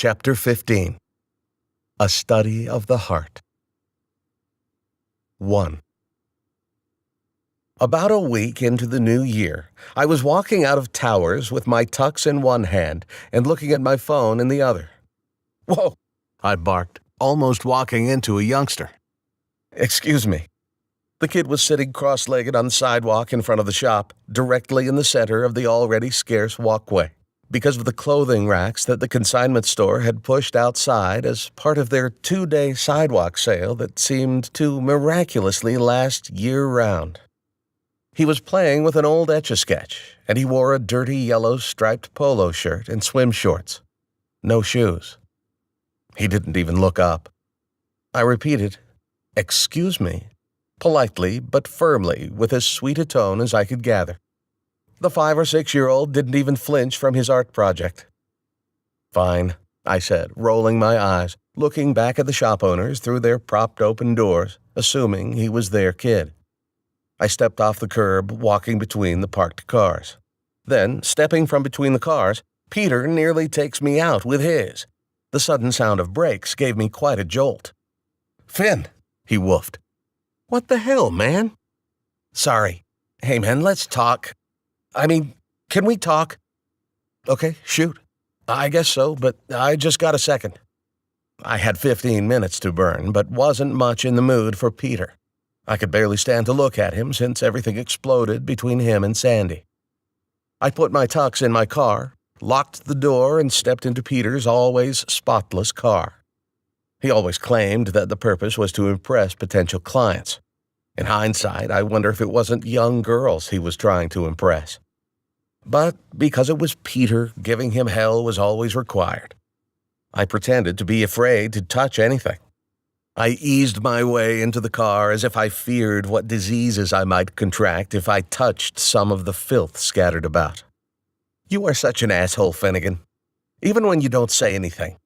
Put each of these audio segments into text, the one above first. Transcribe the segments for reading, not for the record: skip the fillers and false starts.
Chapter 15. A Study of the Heart. 1. About a week into the new year, I was walking out of Towers with my tux in one hand and looking at my phone in the other. "Whoa!" I barked, almost walking into a youngster. "Excuse me." The kid was sitting cross-legged on the sidewalk in front of the shop, directly in the center of the already scarce walkway, because of the clothing racks that the consignment store had pushed outside as part of their 2-day sidewalk sale that seemed to miraculously last year-round. He was playing with an old Etch-a-Sketch, and he wore a dirty yellow striped polo shirt and swim shorts. No shoes. He didn't even look up. I repeated, "Excuse me," politely but firmly, with as sweet a tone as I could gather. The 5 or 6-year-old didn't even flinch from his art project. "Fine," I said, rolling my eyes, looking back at the shop owners through their propped-open doors, assuming he was their kid. I stepped off the curb, walking between the parked cars. Then, stepping from between the cars, Peter nearly takes me out with his. The sudden sound of brakes gave me quite a jolt. "Finn," he woofed. "What the hell, man?" "Sorry. Hey, man, let's talk. Can we talk?" "Okay, shoot. I guess so, but I just got a second." I had 15 minutes to burn, but wasn't much in the mood for Peter. I could barely stand to look at him since everything exploded between him and Sandy. I put my tux in my car, locked the door, and stepped into Peter's always spotless car. He always claimed that the purpose was to impress potential clients. In hindsight, I wonder if it wasn't young girls he was trying to impress. But because it was Peter, giving him hell was always required. I pretended to be afraid to touch anything. I eased my way into the car as if I feared what diseases I might contract if I touched some of the filth scattered about. "You are such an asshole, Finnegan, even when you don't say anything."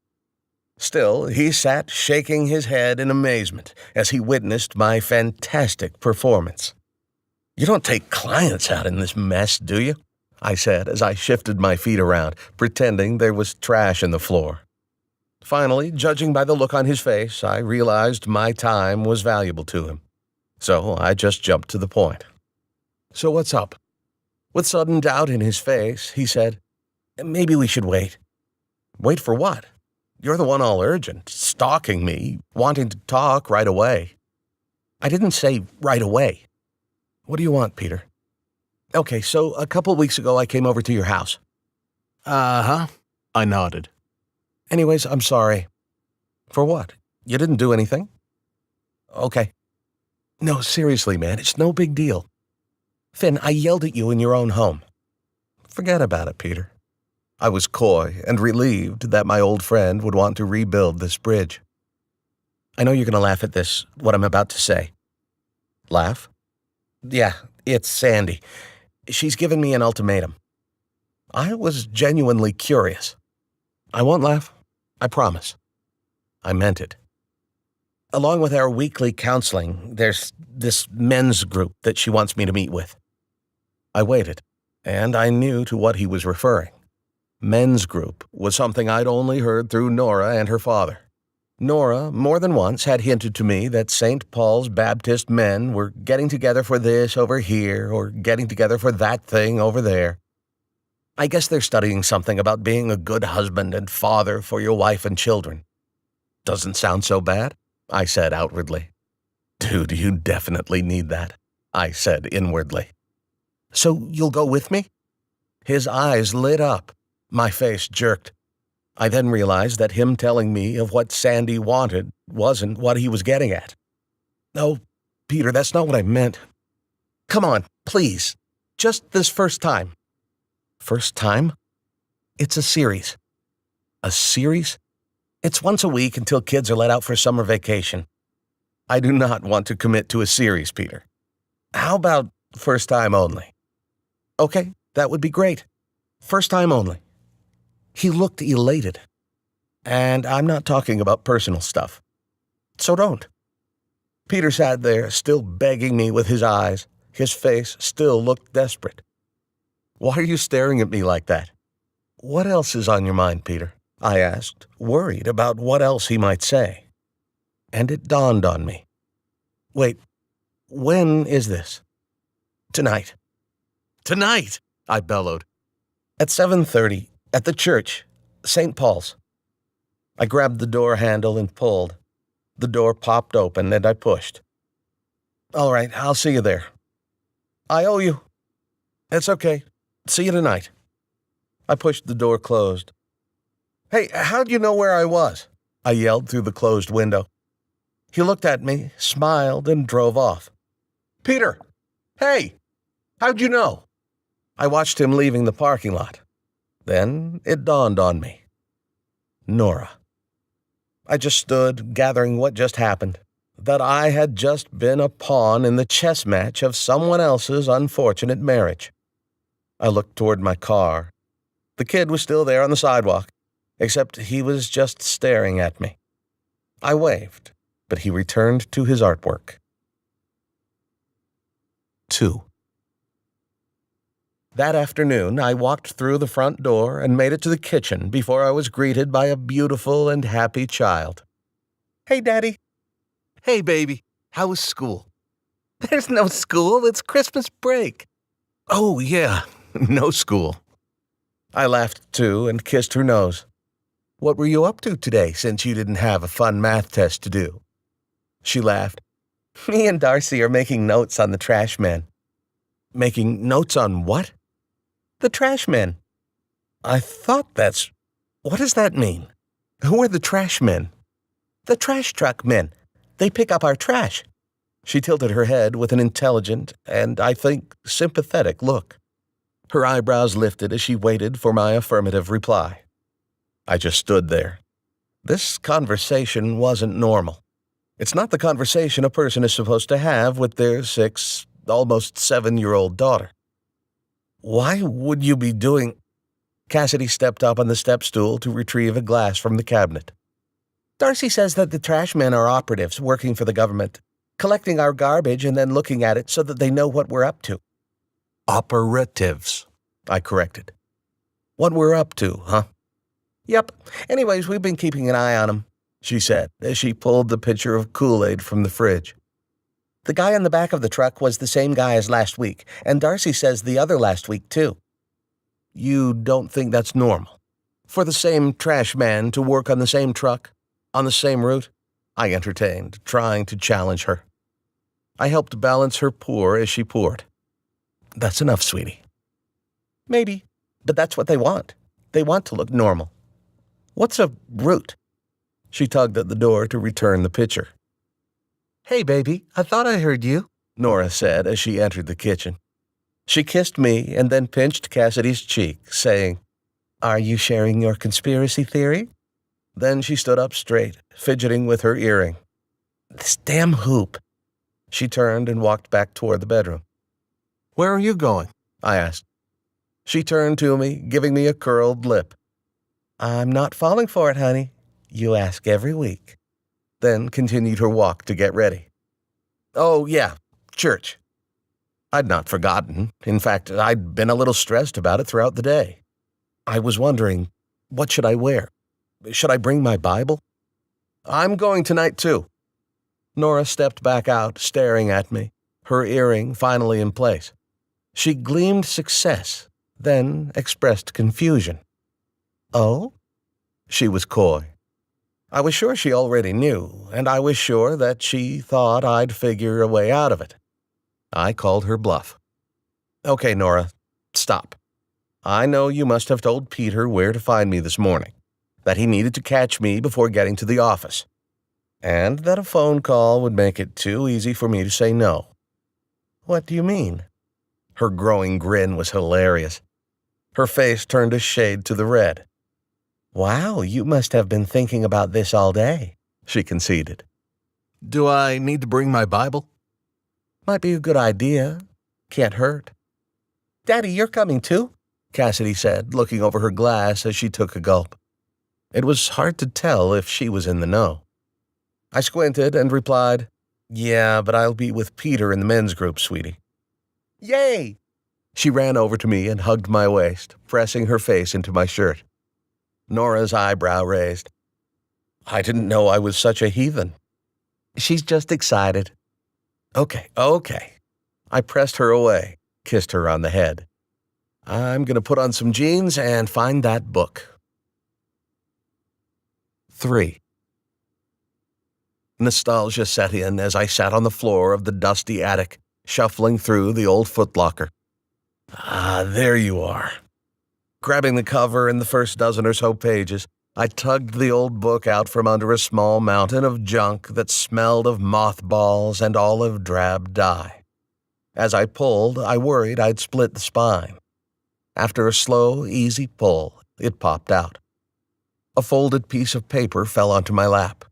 Still, he sat shaking his head in amazement as he witnessed my fantastic performance. "You don't take clients out in this mess, do you?" I said as I shifted my feet around, pretending there was trash in the floor. Finally, judging by the look on his face, I realized my time was valuable to him. So I just jumped to the point. "So what's up?" With sudden doubt in his face, he said, "Maybe we should wait." "Wait for what? You're the one all urgent, stalking me, wanting to talk right away." "I didn't say right away." "What do you want, Peter?" "Okay, so a couple weeks ago I came over to your house." "Uh-huh," I nodded. "Anyways, I'm sorry." "For what? You didn't do anything?" "Okay." "No, seriously, man, it's no big deal. Finn, I yelled at you in your own home." "Forget about it, Peter." I was coy and relieved that my old friend would want to rebuild this bridge. "I know you're going to laugh at this, what I'm about to say." "Laugh?" "Yeah, it's Sandy. She's given me an ultimatum." I was genuinely curious. "I won't laugh. I promise." I meant it. "Along with our weekly counseling, there's this men's group that she wants me to meet with." I waited, and I knew to what he was referring. Men's group was something I'd only heard through Nora and her father. Nora, more than once, had hinted to me that St. Paul's Baptist men were getting together for this over here or getting together for that thing over there. I guess they're studying something about being a good husband and father for your wife and children. "Doesn't sound so bad," I said outwardly. "Dude, you definitely need that," I said inwardly. "So you'll go with me?" His eyes lit up. My face jerked. I then realized that him telling me of what Sandy wanted wasn't what he was getting at. "No, Peter, that's not what I meant. Come on, please. Just this first time." "First time?" "It's a series." "A series?" "It's once a week until kids are let out for summer vacation." "I do not want to commit to a series, Peter. How about first time only?" "Okay, that would be great. First time only." He looked elated. "And I'm not talking about personal stuff. So don't." Peter sat there, still begging me with his eyes. His face still looked desperate. "Why are you staring at me like that? What else is on your mind, Peter?" I asked, worried about what else he might say. And it dawned on me. Wait, when is this? Tonight. Tonight, I bellowed. At 7:30, at the church, St. Paul's. I grabbed the door handle and pulled. The door popped open and I pushed. All right, I'll see you there. I owe you. It's okay. See you tonight. I pushed the door closed. Hey, how'd you know where I was? I yelled through the closed window. He looked at me, smiled, and drove off. Peter! Hey! How'd you know? I watched him leaving the parking lot. Then it dawned on me. Nora. I just stood, gathering what just happened, that I had just been a pawn in the chess match of someone else's unfortunate marriage. I looked toward my car. The kid was still there on the sidewalk, except he was just staring at me. I waved, but he returned to his artwork. 2. That afternoon, I walked through the front door and made it to the kitchen before I was greeted by a beautiful and happy child. Hey, Daddy. Hey, baby. How was school? There's no school. It's Christmas break. Oh, yeah. No school. I laughed, too, and kissed her nose. What were you up to today, since you didn't have a fun math test to do? She laughed. Me and Darcy are making notes on the trash men. Making notes on what? The trash men. I thought that's... What does that mean? Who are the trash men? The trash truck men. They pick up our trash. She tilted her head with an intelligent and, I think, sympathetic look. Her eyebrows lifted as she waited for my affirmative reply. I just stood there. This conversation wasn't normal. It's not the conversation a person is supposed to have with their 6, almost 7-year-old daughter. Why would you be doing... Cassidy stepped up on the step stool to retrieve a glass from the cabinet. Darcy says that the trash men are operatives working for the government, collecting our garbage and then looking at it so that they know what we're up to. Operatives, I corrected. What we're up to, huh? Yep. Anyways, we've been keeping an eye on them, she said, as she pulled the pitcher of Kool-Aid from the fridge. The guy on the back of the truck was the same guy as last week, and Darcy says the other last week, too. You don't think that's normal? For the same trash man to work on the same truck, on the same route? I entertained, trying to challenge her. I helped balance her pour as she poured. That's enough, sweetie. Maybe, but that's what they want. They want to look normal. What's a route? She tugged at the door to return the pitcher. Hey, baby, I thought I heard you, Nora said as she entered the kitchen. She kissed me and then pinched Cassidy's cheek, saying, Are you sharing your conspiracy theory? Then she stood up straight, fidgeting with her earring. This damn hoop. She turned and walked back toward the bedroom. Where are you going? I asked. She turned to me, giving me a curled lip. I'm not falling for it, honey. You ask every week. Then continued her walk to get ready. Oh, yeah, church. I'd not forgotten. In fact, I'd been a little stressed about it throughout the day. I was wondering, what should I wear? Should I bring my Bible? I'm going tonight, too. Nora stepped back out, staring at me, her earring finally in place. She gleamed success, then expressed confusion. Oh? She was coy. I was sure she already knew, and I was sure that she thought I'd figure a way out of it. I called her bluff. Okay, Nora, stop. I know you must have told Peter where to find me this morning, that he needed to catch me before getting to the office, and that a phone call would make it too easy for me to say no. What do you mean? Her growing grin was hilarious. Her face turned a shade to the red. Wow, you must have been thinking about this all day, she conceded. Do I need to bring my Bible? Might be a good idea. Can't hurt. Daddy, you're coming too? Cassidy said, looking over her glass as she took a gulp. It was hard to tell if she was in the know. I squinted and replied, Yeah, but I'll be with Peter in the men's group, sweetie. Yay! She ran over to me and hugged my waist, pressing her face into my shirt. Nora's eyebrow raised. I didn't know I was such a heathen. She's just excited. Okay. I pressed her away, kissed her on the head. I'm going to put on some jeans and find that book. 3. Nostalgia set in as I sat on the floor of the dusty attic, shuffling through the old footlocker. There you are. Grabbing the cover and the first dozen or so pages, I tugged the old book out from under a small mountain of junk that smelled of mothballs and olive drab dye. As I pulled, I worried I'd split the spine. After a slow, easy pull, it popped out. A folded piece of paper fell onto my lap.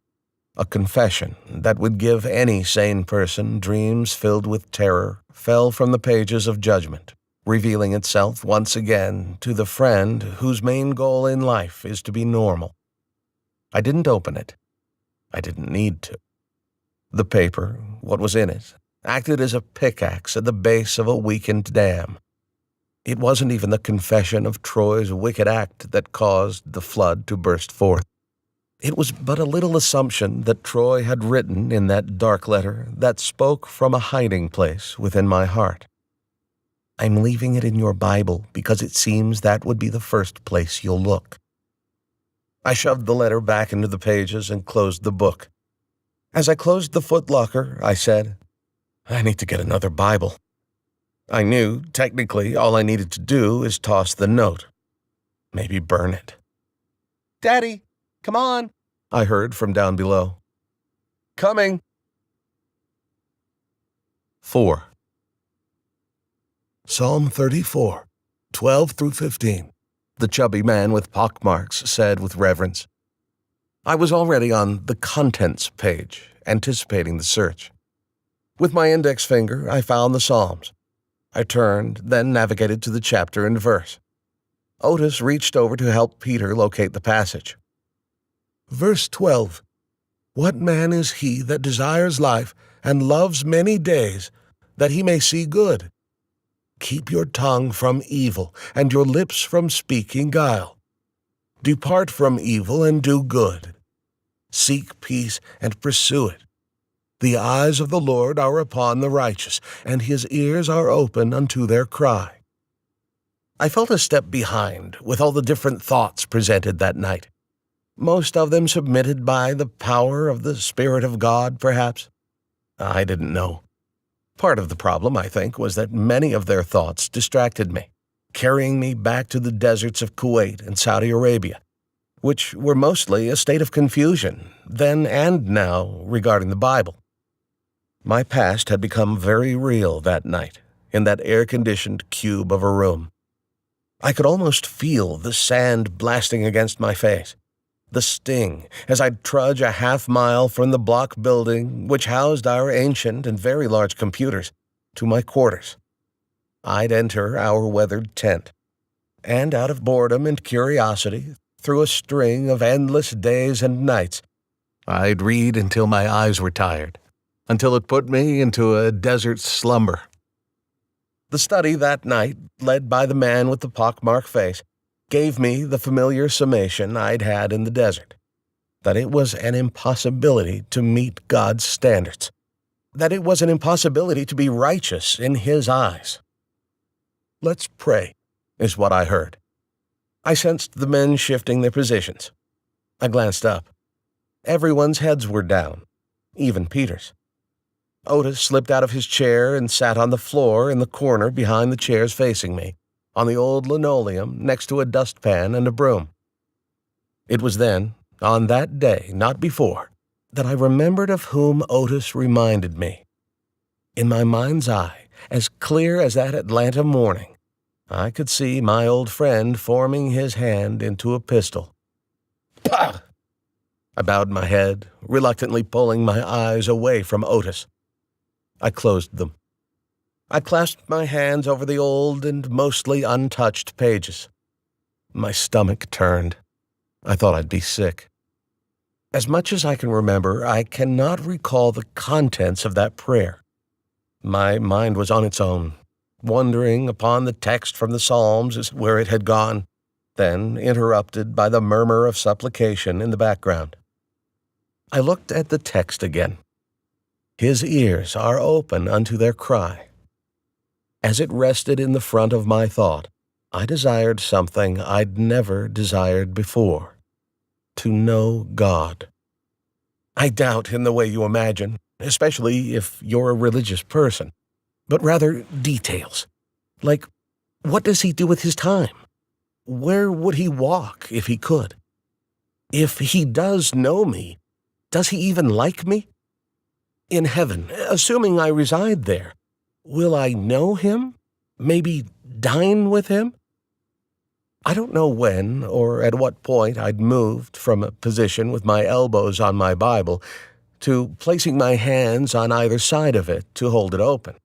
A confession that would give any sane person dreams filled with terror fell from the pages of judgment, revealing itself once again to the friend whose main goal in life is to be normal. I didn't open it. I didn't need to. The paper, what was in it, acted as a pickaxe at the base of a weakened dam. It wasn't even the confession of Troy's wicked act that caused the flood to burst forth. It was but a little assumption that Troy had written in that dark letter that spoke from a hiding place within my heart. I'm leaving it in your Bible because it seems that would be the first place you'll look. I shoved the letter back into the pages and closed the book. As I closed the footlocker, I said, I need to get another Bible. I knew, technically, all I needed to do is toss the note. Maybe burn it. Daddy, come on, I heard from down below. Coming. 4. Psalm 34, 12 through 15, the chubby man with pockmarks said with reverence. I was already on the contents page, anticipating the search. With my index finger, I found the Psalms. I turned, then navigated to the chapter and verse. Otis reached over to help Peter locate the passage. Verse 12. What man is he that desires life and loves many days, that he may see good? Keep your tongue from evil and your lips from speaking guile. Depart from evil and do good. Seek peace and pursue it. The eyes of the Lord are upon the righteous, and his ears are open unto their cry. I felt a step behind with all the different thoughts presented that night. Most of them submitted by the power of the Spirit of God, perhaps. I didn't know. Part of the problem, I think, was that many of their thoughts distracted me, carrying me back to the deserts of Kuwait and Saudi Arabia, which were mostly a state of confusion, then and now, regarding the Bible. My past had become very real that night, in that air-conditioned cube of a room. I could almost feel the sand blasting against my face, the sting as I'd trudge a half-mile from the block building which housed our ancient and very large computers to my quarters. I'd enter our weathered tent, and out of boredom and curiosity, through a string of endless days and nights, I'd read until my eyes were tired, until it put me into a desert slumber. The study that night, led by the man with the pockmarked face, gave me the familiar summation I'd had in the desert, that it was an impossibility to meet God's standards, that it was an impossibility to be righteous in His eyes. Let's pray, is what I heard. I sensed the men shifting their positions. I glanced up. Everyone's heads were down, even Peter's. Otis slipped out of his chair and sat on the floor in the corner behind the chairs facing me, on the old linoleum next to a dustpan and a broom. It was then, on that day, not before, that I remembered of whom Otis reminded me. In my mind's eye, as clear as that Atlanta morning, I could see my old friend forming his hand into a pistol. Pah! I bowed my head, reluctantly pulling my eyes away from Otis. I closed them. I clasped my hands over the old and mostly untouched pages. My stomach turned. I thought I'd be sick. As much as I can remember, I cannot recall the contents of that prayer. My mind was on its own, wondering upon the text from the Psalms as where it had gone. then interrupted by the murmur of supplication in the background. I looked at the text again. His ears are open unto their cry. As it rested in the front of my thought, I desired something I'd never desired before: to know God. I doubt in the way you imagine, especially if you're a religious person, but rather details. Like, what does he do with his time? Where would he walk if he could? If he does know me, does he even like me? In heaven, assuming I reside there, will I know him? Maybe dine with him? I don't know when or at what point I'd moved from a position with my elbows on my Bible to placing my hands on either side of it to hold it open.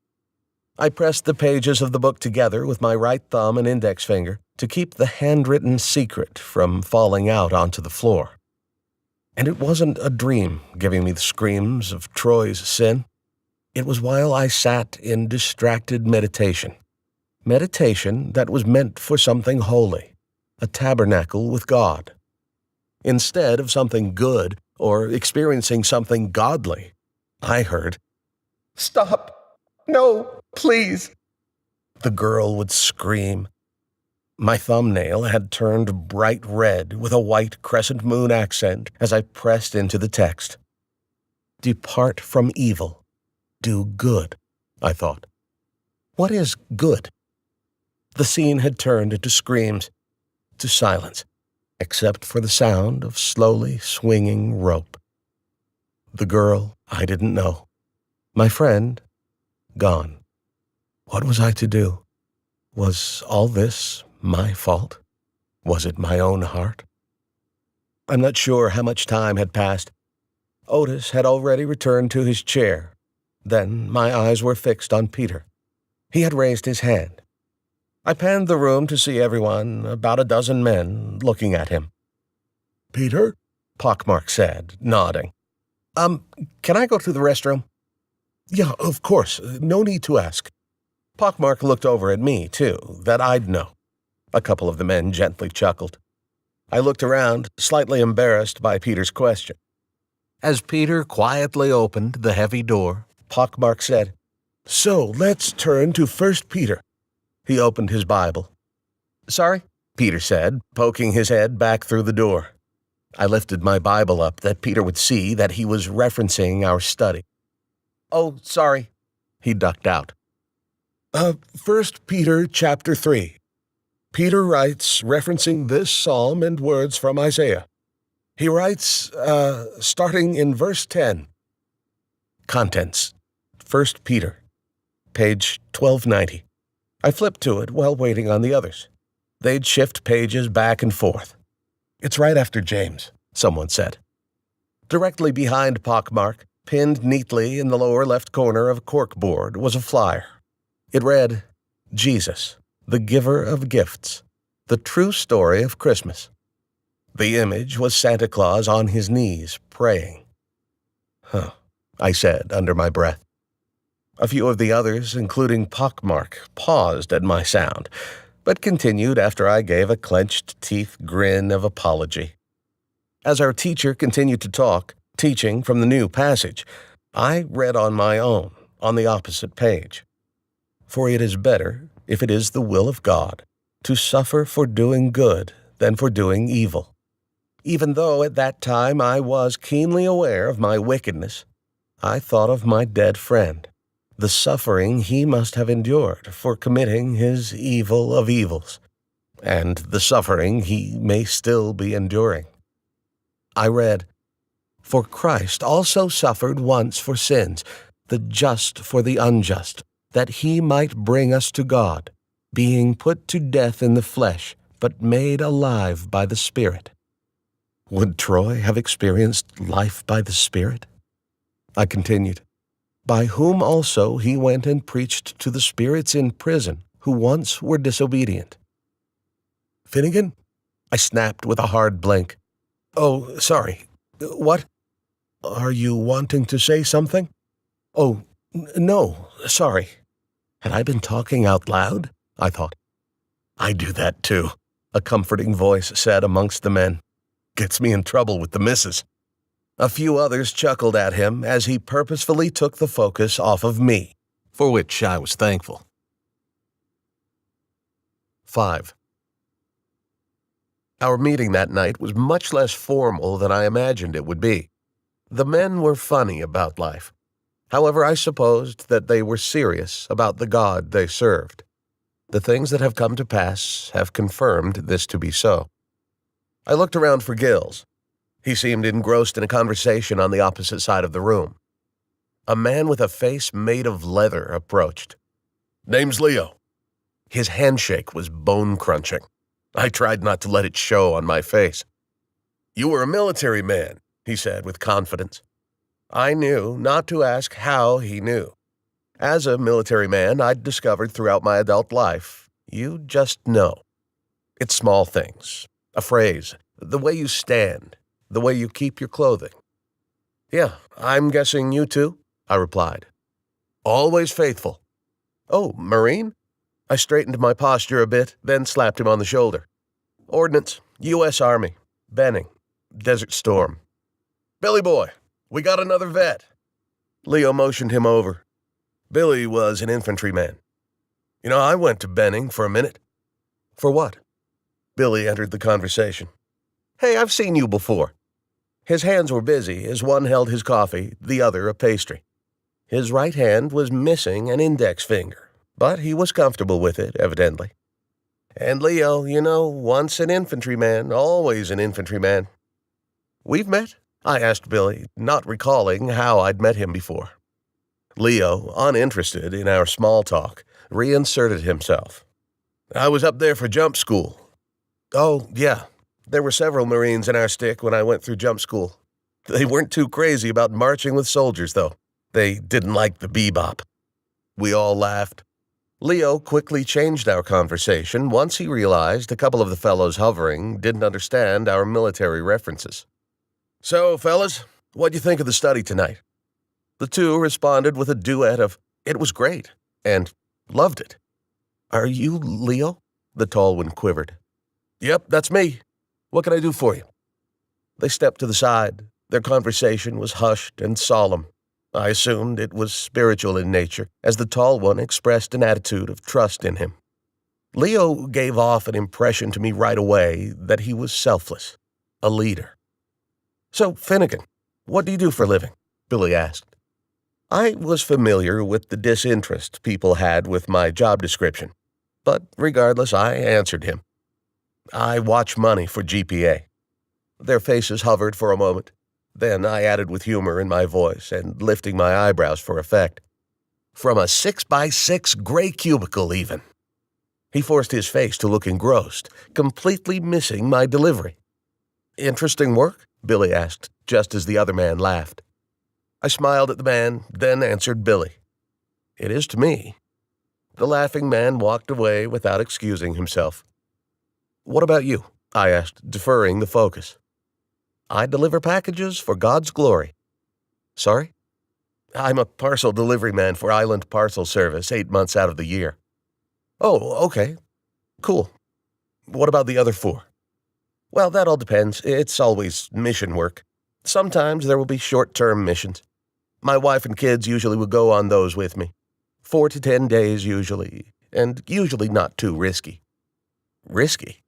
I pressed the pages of the book together with my right thumb and index finger to keep the handwritten secret from falling out onto the floor. And it wasn't a dream giving me the screams of Troy's sin. It was while I sat in distracted meditation. Meditation that was meant for something holy, a tabernacle with God. Instead of something good or experiencing something godly, I heard, "Stop! No, please!" The girl would scream. My thumbnail had turned bright red with a white crescent moon accent as I pressed into the text. Depart from evil. Do good, I thought. What is good? The scene had turned into screams, to silence, except for the sound of slowly swinging rope. The girl I didn't know. My friend, gone. What was I to do? Was all this my fault? Was it my own heart? I'm not sure how much time had passed. Otis had already returned to his chair. Then my eyes were fixed on Peter. He had raised his hand. I panned the room to see everyone, about a dozen men, looking at him. "Peter?" Pockmark said, nodding. Can I go to the restroom?" "Yeah, of course. No need to ask." Pockmark looked over at me, too, that I'd know. A couple of the men gently chuckled. I looked around, slightly embarrassed by Peter's question. As Peter quietly opened the heavy door, Pockmark said, "So let's turn to 1 Peter. He opened his Bible. "Sorry?" Peter said, poking his head back through the door. I lifted my Bible up that Peter would see that he was referencing our study. "Oh, sorry." He ducked out. 1 Peter chapter 3. Peter writes, referencing this psalm and words from Isaiah. He writes, starting in verse 10. Contents. 1 Peter, page 1290. I flipped to it while waiting on the others. They'd shift pages back and forth. "It's right after James," someone said. Directly behind Pockmark, pinned neatly in the lower left corner of a corkboard, was a flyer. It read, Jesus, the giver of gifts, the true story of Christmas. The image was Santa Claus on his knees, praying. "Huh," I said under my breath. A few of the others, including Pockmark, paused at my sound, but continued after I gave a clenched teeth grin of apology. As our teacher continued to talk, teaching from the new passage, I read on my own, on the opposite page. For it is better, if it is the will of God, to suffer for doing good than for doing evil. Even though at that time I was keenly aware of my wickedness, I thought of my dead friend, the suffering he must have endured for committing his evil of evils, and the suffering he may still be enduring. I read, For Christ also suffered once for sins, the just for the unjust, that he might bring us to God, being put to death in the flesh, but made alive by the Spirit. Would Troy have experienced life by the Spirit? I continued, by whom also he went and preached to the spirits in prison, who once were disobedient. Finnegan? I snapped with a hard blink. Oh, sorry. What? Are you wanting to say something? Oh, no, sorry. Had I been talking out loud? I thought. I do that too, a comforting voice said amongst the men. Gets me in trouble with the missus. A few others chuckled at him as he purposefully took the focus off of me, for which I was thankful. 5. Our meeting that night was much less formal than I imagined it would be. The men were funny about life. However, I supposed that they were serious about the God they served. The things that have come to pass have confirmed this to be so. I looked around for Gills. He seemed engrossed in a conversation on the opposite side of the room. A man with a face made of leather approached. Name's Leo. His handshake was bone-crunching. I tried not to let it show on my face. You were a military man, he said with confidence. I knew not to ask how he knew. As a military man, I'd discovered throughout my adult life, you just know. It's small things, a phrase, the way you stand, the way you keep your clothing. Yeah, I'm guessing you too, I replied. Always faithful. Oh, Marine? I straightened my posture a bit, then slapped him on the shoulder. Ordnance, U.S. Army, Benning, Desert Storm. Billy boy, we got another vet. Leo motioned him over. Billy was an infantryman. You know, I went to Benning for a minute. For what? Billy entered the conversation. Hey, I've seen you before. His hands were busy as one held his coffee, the other a pastry. His right hand was missing an index finger, but he was comfortable with it, evidently. And Leo, you know, once an infantryman, always an infantryman. We've met? I asked Billy, not recalling how I'd met him before. Leo, uninterested in our small talk, reinserted himself. I was up there for jump school. Oh, yeah. There were several Marines in our stick when I went through jump school. They weren't too crazy about marching with soldiers, though. They didn't like the bebop. We all laughed. Leo quickly changed our conversation once he realized a couple of the fellows hovering didn't understand our military references. So, fellas, what'd you think of the study tonight? The two responded with a duet of, "It was great," and "Loved it." Are you Leo? The tall one quivered. Yep, that's me. What can I do for you? They stepped to the side. Their conversation was hushed and solemn. I assumed it was spiritual in nature, as the tall one expressed an attitude of trust in him. Leo gave off an impression to me right away that he was selfless, a leader. So, Finnegan, what do you do for a living? Billy asked. I was familiar with the disinterest people had with my job description, but regardless, I answered him. I watch money for GPA. Their faces hovered for a moment. Then I added with humor in my voice and lifting my eyebrows for effect. From a 6x6 gray cubicle, even. He forced his face to look engrossed, completely missing my delivery. Interesting work? Billy asked, just as the other man laughed. I smiled at the man, then answered Billy. It is to me. The laughing man walked away without excusing himself. What about you? I asked, deferring the focus. I deliver packages for God's glory. Sorry? I'm a parcel delivery man for Island Parcel Service 8 months out of the year. Oh, okay. Cool. What about the other 4? Well, that all depends. It's always mission work. Sometimes there will be short-term missions. My wife and kids usually will go on those with me. 4 to 10 days usually, and usually not too risky. Risky?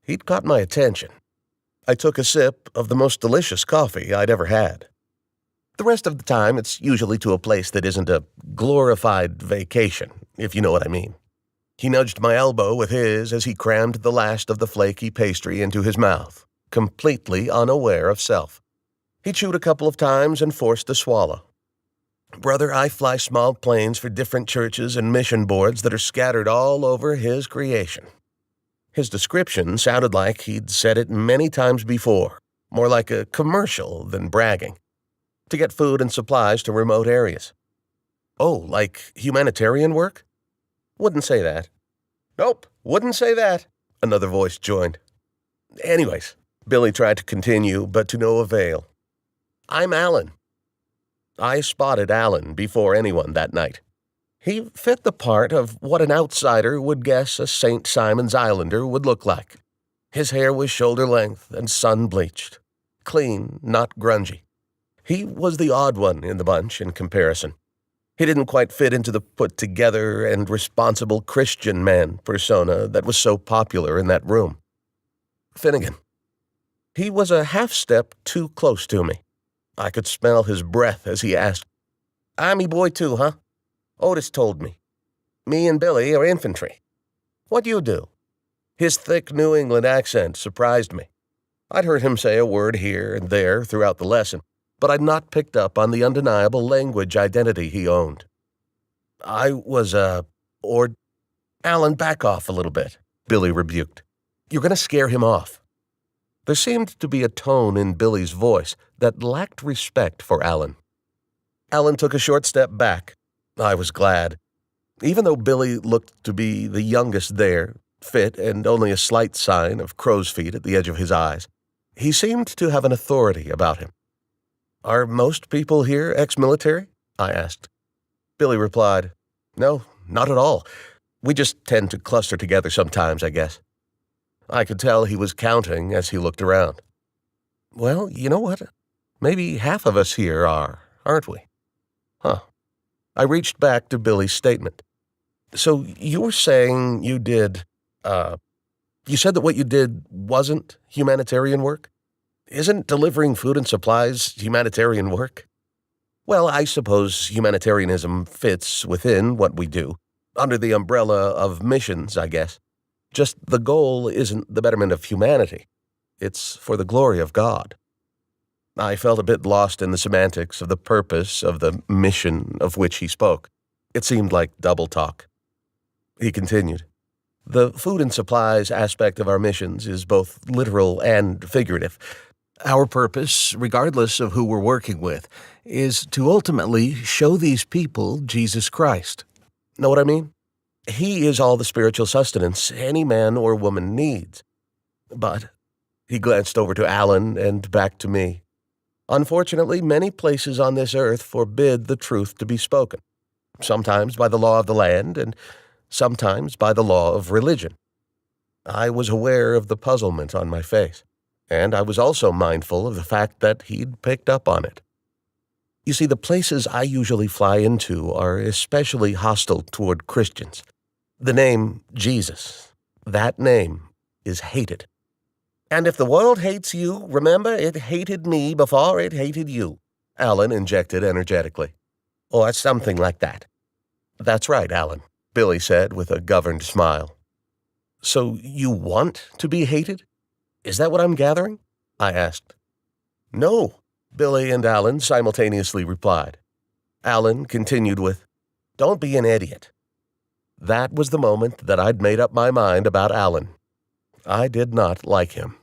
He'd caught my attention. I took a sip of the most delicious coffee I'd ever had. The rest of the time, it's usually to a place that isn't a glorified vacation, if you know what I mean. He nudged my elbow with his as he crammed the last of the flaky pastry into his mouth, completely unaware of self. He chewed a couple of times and forced a swallow. Brother, I fly small planes for different churches and mission boards that are scattered all over his creation. His description sounded like he'd said it many times before, more like a commercial than bragging, to get food and supplies to remote areas. Oh, like humanitarian work? Wouldn't say that. Nope, wouldn't say that, another voice joined. Anyways, Billy tried to continue, but to no avail. I'm Alan. I spotted Alan before anyone that night. He fit the part of what an outsider would guess a St. Simon's Islander would look like. His hair was shoulder-length and sun-bleached. Clean, not grungy. He was the odd one in the bunch in comparison. He didn't quite fit into the put-together and responsible Christian man persona that was so popular in that room. Finnegan. He was a half-step too close to me. I could smell his breath as he asked, "Army boy too, huh? Otis told me. Me and Billy are infantry. What do you do?" His thick New England accent surprised me. I'd heard him say a word here and there throughout the lesson, but I'd not picked up on the undeniable language identity he owned. "I was, Alan, back off a little bit," Billy rebuked. "You're going to scare him off." There seemed to be a tone in Billy's voice that lacked respect for Alan. Alan took a short step back. I was glad. Even though Billy looked to be the youngest there, fit and only a slight sign of crow's feet at the edge of his eyes, he seemed to have an authority about him. "Are most people here ex-military?" I asked. Billy replied, "No, not at all. We just tend to cluster together sometimes, I guess." I could tell he was counting as he looked around. "Well, you know what? Maybe half of us here are, aren't we?" Huh. I reached back to Billy's statement. "So you were saying you did, you said that what you did wasn't humanitarian work? Isn't delivering food and supplies humanitarian work?" "Well, I suppose humanitarianism fits within what we do, under the umbrella of missions, I guess. Just the goal isn't the betterment of humanity. It's for the glory of God." I felt a bit lost in the semantics of the purpose of the mission of which he spoke. It seemed like double talk. He continued, "The food and supplies aspect of our missions is both literal and figurative. Our purpose, regardless of who we're working with, is to ultimately show these people Jesus Christ. Know what I mean? He is all the spiritual sustenance any man or woman needs. But," he glanced over to Alan and back to me, "unfortunately, many places on this earth forbid the truth to be spoken, sometimes by the law of the land and sometimes by the law of religion." I was aware of the puzzlement on my face, and I was also mindful of the fact that he'd picked up on it. "You see, the places I usually fly into are especially hostile toward Christians. The name Jesus, that name, is hated. And if the world hates you, remember it hated me before it hated you," Alan injected energetically. "Or something like that." "That's right, Alan," Billy said with a governed smile. "So you want to be hated? Is that what I'm gathering?" I asked. "No," Billy and Alan simultaneously replied. Alan continued with, "Don't be an idiot." That was the moment that I'd made up my mind about Alan. I did not like him,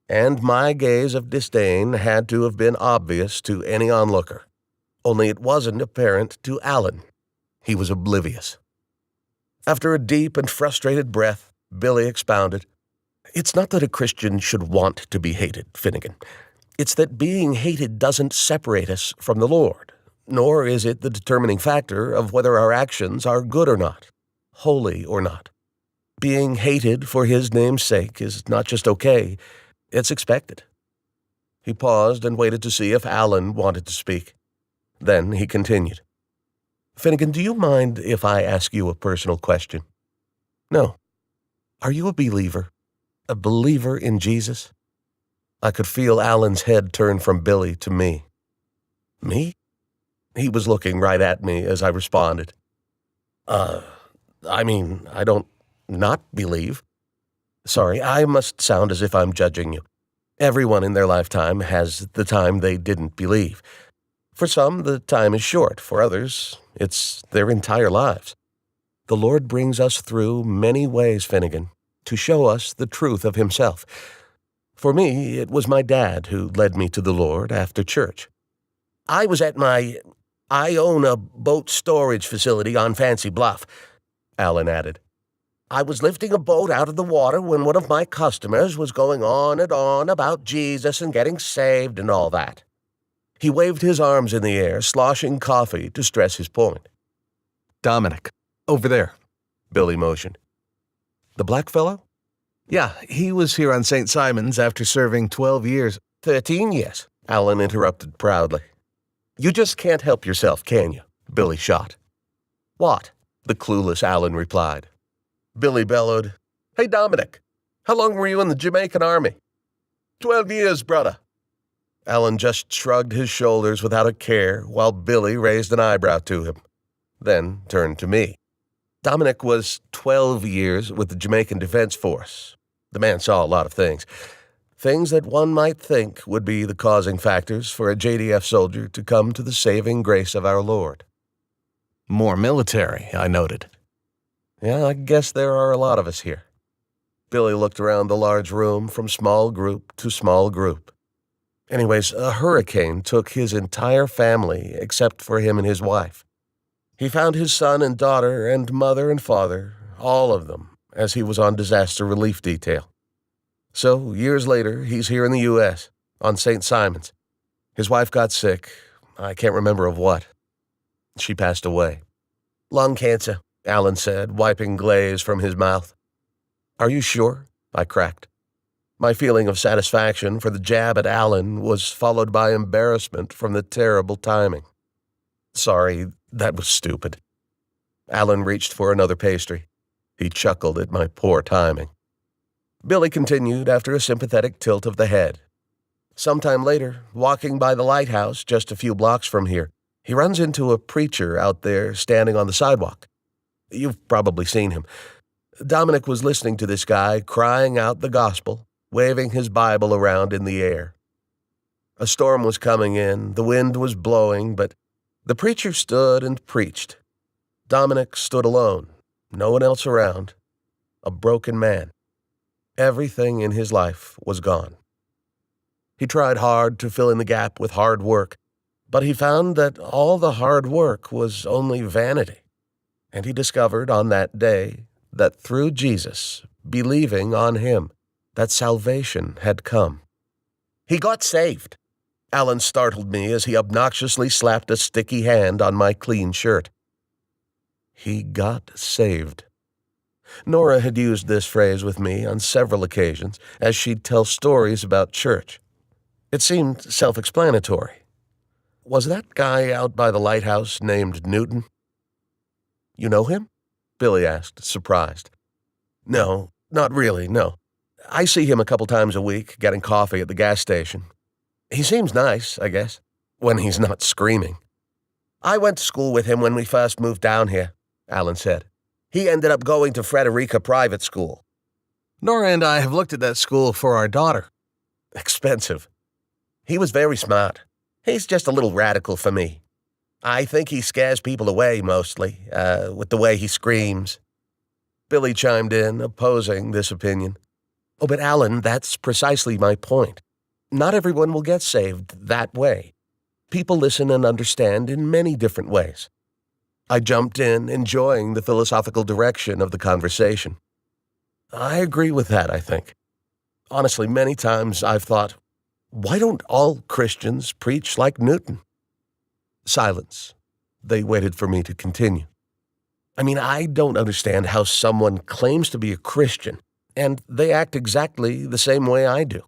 and my gaze of disdain had to have been obvious to any onlooker. Only it wasn't apparent to Alan. He was oblivious. After a deep and frustrated breath, Billy expounded, "It's not that a Christian should want to be hated, Finnegan. It's that being hated doesn't separate us from the Lord, nor is it the determining factor of whether our actions are good or not, holy or not. Being hated for his name's sake is not just okay, it's expected." He paused and waited to see if Alan wanted to speak. Then he continued, "Finnegan, do you mind if I ask you a personal question?" "No. Are you a believer? A believer in Jesus?" I could feel Alan's head turn from Billy to me. "Me?" He was looking right at me as I responded. I don't not believe. Sorry, I must sound as if I'm judging you. Everyone in their lifetime has the time they didn't believe. For some, the time is short. For others, it's their entire lives. The Lord brings us through many ways, Finnegan, to show us the truth of himself. For me, it was my dad who led me to the Lord after church. I own a boat storage facility on Fancy Bluff," Alan added. "I was lifting a boat out of the water when one of my customers was going on and on about Jesus and getting saved and all that." He waved his arms in the air, sloshing coffee to stress his point. "Dominic, over there," Billy motioned. "The black fellow?" Yeah, he was here on St. Simon's after serving 12 years. 13 years, Alan interrupted proudly. You just can't help yourself, can you? Billy shot. What? The clueless Alan replied. Billy bellowed, Hey, Dominic, how long were you in the Jamaican army? 12 years, brother. Alan just shrugged his shoulders without a care while Billy raised an eyebrow to him, then turned to me. Dominic was 12 years with the Jamaican Defense Force. The man saw a lot of things. Things that one might think would be the causing factors for a JDF soldier to come to the saving grace of our Lord. More military, I noted. Yeah, I guess there are a lot of us here. Billy looked around the large room from small group to small group. Anyways, a hurricane took his entire family except for him and his wife. He found his son and daughter and mother and father, all of them, as he was on disaster relief detail. So, years later, he's here in the U.S., on St. Simon's. His wife got sick. I can't remember of what. She passed away. Lung cancer, Alan said, wiping glaze from his mouth. Are you sure? I cracked. My feeling of satisfaction for the jab at Alan was followed by embarrassment from the terrible timing. Sorry, that was stupid. Alan reached for another pastry. He chuckled at my poor timing. Billy continued after a sympathetic tilt of the head. Sometime later, walking by the lighthouse just a few blocks from here, he runs into a preacher out there standing on the sidewalk. You've probably seen him. Dominic was listening to this guy crying out the gospel, waving his Bible around in the air. A storm was coming in, the wind was blowing, but the preacher stood and preached. Dominic stood alone, no one else around, a broken man. Everything in his life was gone. He tried hard to fill in the gap with hard work, but he found that all the hard work was only vanity. And he discovered on that day that through Jesus, believing on him, that salvation had come. He got saved. Alan startled me as he obnoxiously slapped a sticky hand on my clean shirt. He got saved. Nora had used this phrase with me on several occasions as she'd tell stories about church. It seemed self-explanatory. Was that guy out by the lighthouse named Newton? You know him? Billy asked, surprised. No, not really, no. I see him a couple times a week, getting coffee at the gas station. He seems nice, I guess, when he's not screaming. I went to school with him when we first moved down here, Alan said. He ended up going to Frederica Private School. Nora and I have looked at that school for our daughter. Expensive. He was very smart. He's just a little radical for me. I think he scares people away, mostly, with the way he screams. Billy chimed in, opposing this opinion. Oh, but Alan, that's precisely my point. Not everyone will get saved that way. People listen and understand in many different ways. I jumped in, enjoying the philosophical direction of the conversation. I agree with that, I think. Honestly, many times I've thought, why don't all Christians preach like Newton? Silence. They waited for me to continue. I mean, I don't understand how someone claims to be a Christian, and they act exactly the same way I do.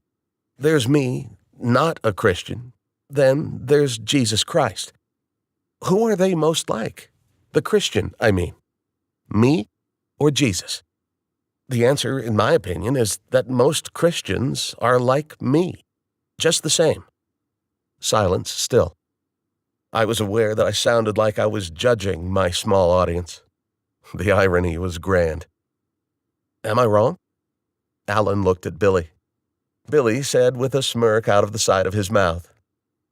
There's me, not a Christian. Then there's Jesus Christ. Who are they most like? The Christian, I mean. Me or Jesus? The answer, in my opinion, is that most Christians are like me. Just the same. Silence still. I was aware that I sounded like I was judging my small audience. The irony was grand. Am I wrong? Alan looked at Billy. Billy said with a smirk out of the side of his mouth.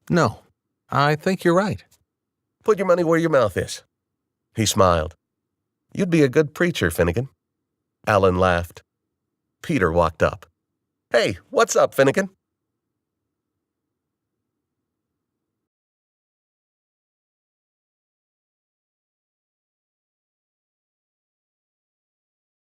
No, I think you're right. Put your money where your mouth is. He smiled. You'd be a good preacher, Finnegan. Alan laughed. Peter walked up. Hey, what's up, Finnegan?